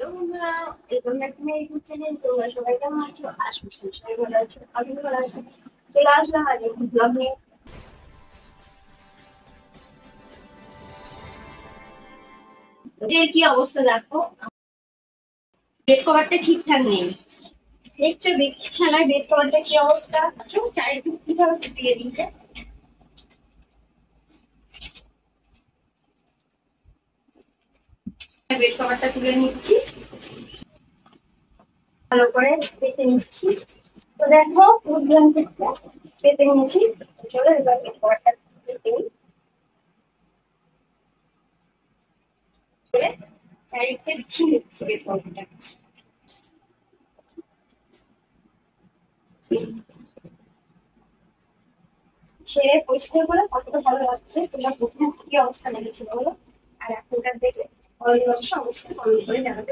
Hello বন্ধুরা, welcome back to my YouTube channel. তোমরা সবাই কেমন আছো? আশা করি সবাই ভালো আছো। আমি ভালো আছি। চলে আসলাম আজ একটি ব্লগ নিয়ে। এর কি অবস্থা দেখো, বেড কভারটা ঠিকঠাক নেই। দেখছো বিছানায় বেড কভারটা কি অবস্থা? চারিদিক কিভাবে ফুটিয়ে দিয়েছে। বেড কভারটা তুলে নিচ্ছি, ভালো করে পেতে নিচ্ছি। তো দেখো পুরো ব্ল্যাঙ্কেটটা পেতে নিয়েছি। চলো এবার বেড কভারটা পেতে নিই। চারিদিকে বিছিয়ে নিচ্ছি বেড কভারটা। ছেড়ে পরিষ্কার করে কতটা ভালো লাগছে, তোমার প্রথম কি অবস্থা লেগেছিল বলো? আর এখনকার দেখে অবশ্যই কমেন্ট করে জানাবে।